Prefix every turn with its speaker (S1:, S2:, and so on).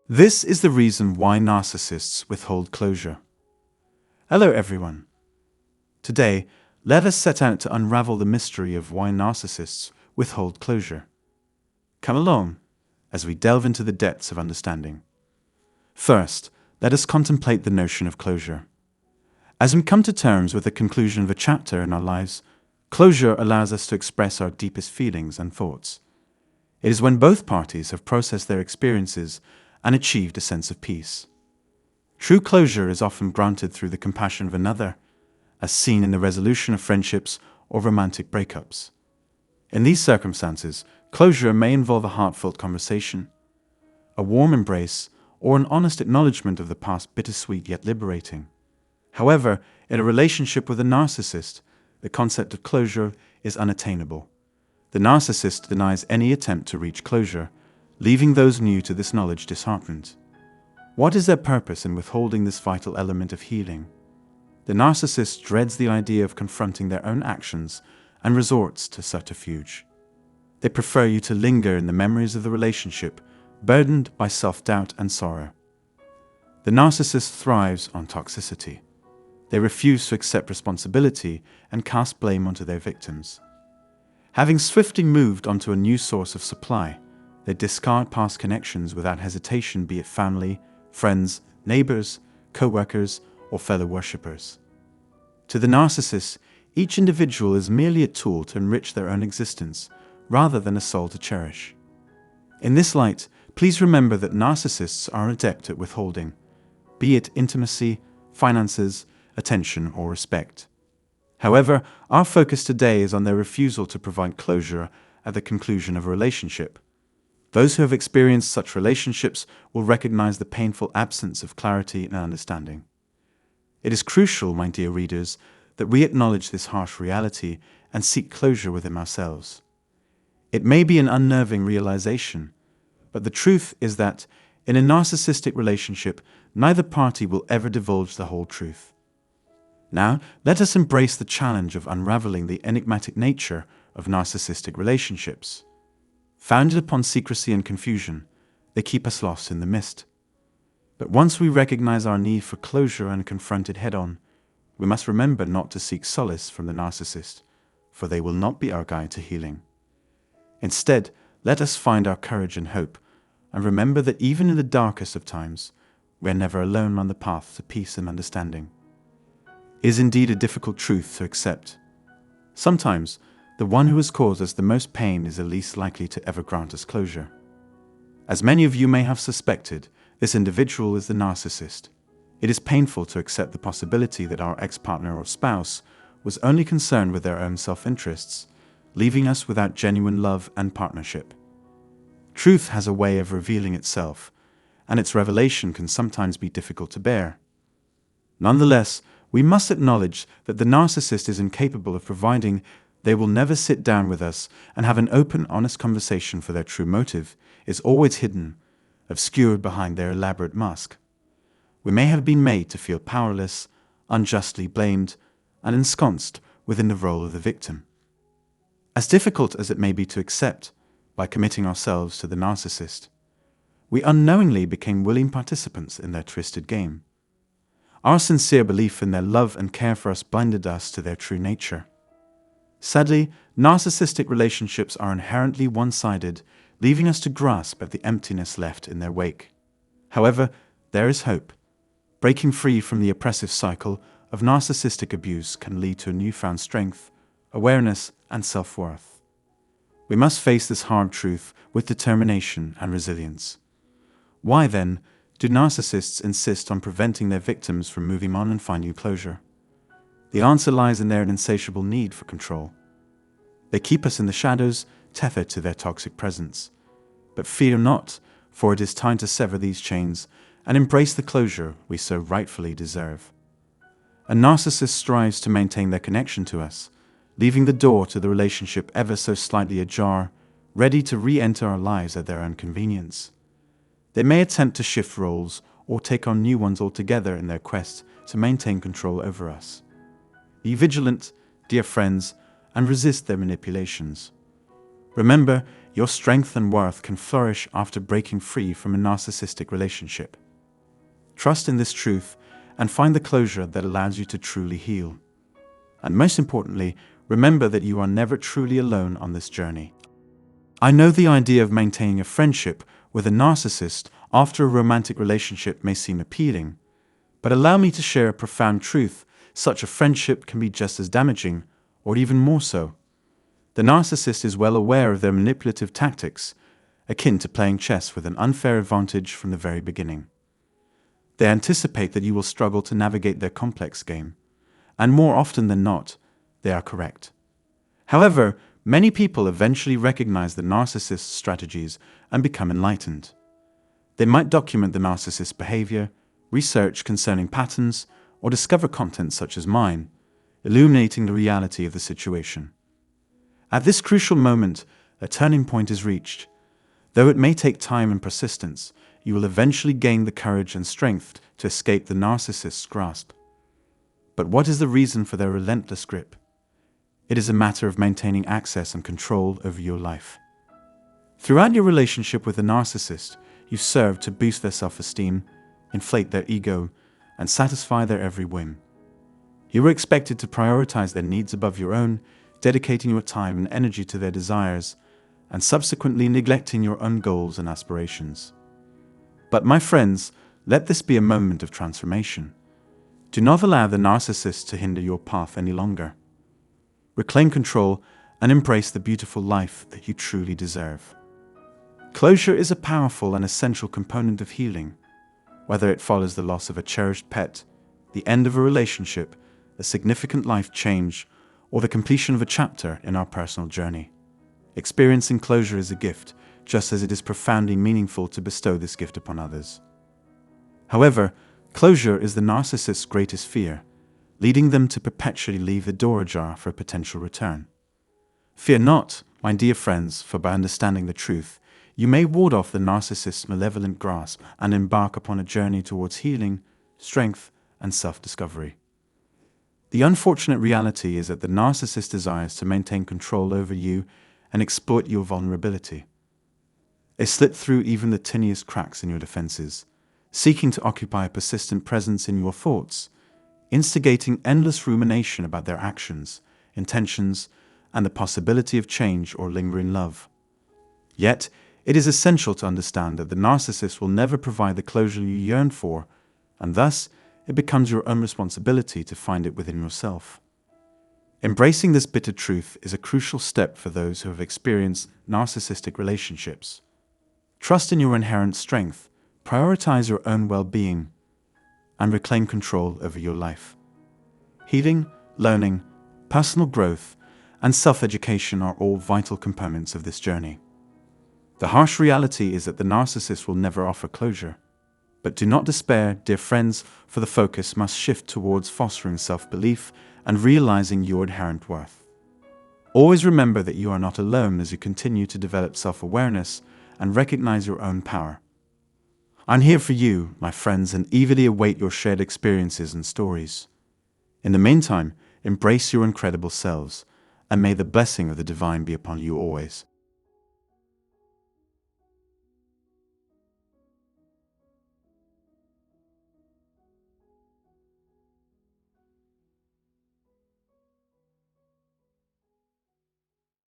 S1: This is the reason why narcissists withhold closure. Hello everyone. Today, let us set out to unravel the mystery of why narcissists withhold closure. Come along as we delve into the depths of understanding. First, let us contemplate the notion of closure. As we come to terms with the conclusion of a chapter in our lives, closure allows us to express our deepest feelings and thoughts. It is when both parties have processed their experiences and achieved a sense of peace. True closure is often granted through the compassion of another, as seen in the resolution of friendships or romantic breakups. In these circumstances, closure may involve a heartfelt conversation, a warm embrace, or an honest acknowledgement of the past, bittersweet yet liberating. However, in a relationship with a narcissist, the concept of closure is unattainable. The narcissist denies any attempt to reach closure, leaving those new to this knowledge disheartened. What is their purpose in withholding this vital element of healing? The narcissist dreads the idea of confronting their own actions and resorts to subterfuge. They prefer you to linger in the memories of the relationship, burdened by self-doubt and sorrow. The narcissist thrives on toxicity. They refuse to accept responsibility and cast blame onto their victims. Having swiftly moved onto a new source of supply, they discard past connections without hesitation, be it family, friends, neighbors, co-workers, or fellow worshippers. To the narcissist, each individual is merely a tool to enrich their own existence, rather than a soul to cherish. In this light, please remember that narcissists are adept at withholding, be it intimacy, finances, attention, or respect. However, our focus today is on their refusal to provide closure at the conclusion of a relationship. Those who have experienced such relationships will recognize the painful absence of clarity and understanding. It is crucial, my dear readers, that we acknowledge this harsh reality and seek closure within ourselves. It may be an unnerving realization, but the truth is that in a narcissistic relationship, neither party will ever divulge the whole truth. Now, let us embrace the challenge of unraveling the enigmatic nature of narcissistic relationships. Founded upon secrecy and confusion, they keep us lost in the mist. But once we recognize our need for closure and confront it head-on, we must remember not to seek solace from the narcissist, for they will not be our guide to healing. Instead, let us find our courage and hope, and remember that even in the darkest of times, we are never alone on the path to peace and understanding. It is indeed a difficult truth to accept. Sometimes, the one who has caused us the most pain is the least likely to ever grant us closure. As many of you may have suspected, this individual is the narcissist. It is painful to accept the possibility that our ex-partner or spouse was only concerned with their own self-interests, leaving us without genuine love and partnership. Truth has a way of revealing itself, and its revelation can sometimes be difficult to bear. Nonetheless, we must acknowledge that the narcissist is incapable of providing. They will never sit down with us and have an open, honest conversation, for their true motive is always hidden, obscured behind their elaborate mask. We may have been made to feel powerless, unjustly blamed, and ensconced within the role of the victim. As difficult as it may be to accept, by committing ourselves to the narcissist, we unknowingly became willing participants in their twisted game. Our sincere belief in their love and care for us blinded us to their true nature. Sadly, narcissistic relationships are inherently one-sided, leaving us to grasp at the emptiness left in their wake. However, there is hope. Breaking free from the oppressive cycle of narcissistic abuse can lead to a newfound strength, awareness, and self-worth. We must face this hard truth with determination and resilience. Why, then, do narcissists insist on preventing their victims from moving on and finding closure? The answer lies in their insatiable need for control. They keep us in the shadows, tethered to their toxic presence. But fear not, for it is time to sever these chains and embrace the closure we so rightfully deserve. A narcissist strives to maintain their connection to us, leaving the door to the relationship ever so slightly ajar, ready to re-enter our lives at their own convenience. They may attempt to shift roles or take on new ones altogether in their quest to maintain control over us. Be vigilant, dear friends, and resist their manipulations. Remember, your strength and worth can flourish after breaking free from a narcissistic relationship. Trust in this truth and find the closure that allows you to truly heal. And most importantly, remember that you are never truly alone on this journey. I know the idea of maintaining a friendship with a narcissist after a romantic relationship may seem appealing, but allow me to share a profound truth: such a friendship can be just as damaging, or even more so. The narcissist is well aware of their manipulative tactics, akin to playing chess with an unfair advantage from the very beginning. They anticipate that you will struggle to navigate their complex game, and more often than not, they are correct. However, many people eventually recognize the narcissist's strategies and become enlightened. They might document the narcissist's behavior, research concerning patterns, or discover content such as mine, illuminating the reality of the situation. At this crucial moment, a turning point is reached. Though it may take time and persistence, you will eventually gain the courage and strength to escape the narcissist's grasp. But what is the reason for their relentless grip? It is a matter of maintaining access and control over your life. Throughout your relationship with the narcissist, you serve to boost their self-esteem, inflate their ego, and satisfy their every whim. You are expected to prioritize their needs above your own, dedicating your time and energy to their desires, and subsequently neglecting your own goals and aspirations. But my friends, let this be a moment of transformation. Do not allow the narcissist to hinder your path any longer. Reclaim control and embrace the beautiful life that you truly deserve. Closure is a powerful and essential component of healing. Whether it follows the loss of a cherished pet, the end of a relationship, a significant life change, or the completion of a chapter in our personal journey. Experiencing closure is a gift, just as it is profoundly meaningful to bestow this gift upon others. However, closure is the narcissist's greatest fear, leading them to perpetually leave the door ajar for a potential return. Fear not, my dear friends, for by understanding the truth, you may ward off the narcissist's malevolent grasp and embark upon a journey towards healing, strength, and self-discovery. The unfortunate reality is that the narcissist desires to maintain control over you and exploit your vulnerability. They slit through even the tiniest cracks in your defenses, seeking to occupy a persistent presence in your thoughts, instigating endless rumination about their actions, intentions, and the possibility of change or lingering love. Yet, it is essential to understand that the narcissist will never provide the closure you yearn for, and thus, it becomes your own responsibility to find it within yourself. Embracing this bitter truth is a crucial step for those who have experienced narcissistic relationships. Trust in your inherent strength, prioritize your own well-being, and reclaim control over your life. Healing, learning, personal growth, and self-education are all vital components of this journey. The harsh reality is that the narcissist will never offer closure. But do not despair, dear friends, for the focus must shift towards fostering self-belief and realizing your inherent worth. Always remember that you are not alone as you continue to develop self-awareness and recognize your own power. I'm here for you, my friends, and eagerly await your shared experiences and stories. In the meantime, embrace your incredible selves, and may the blessing of the divine be upon you always.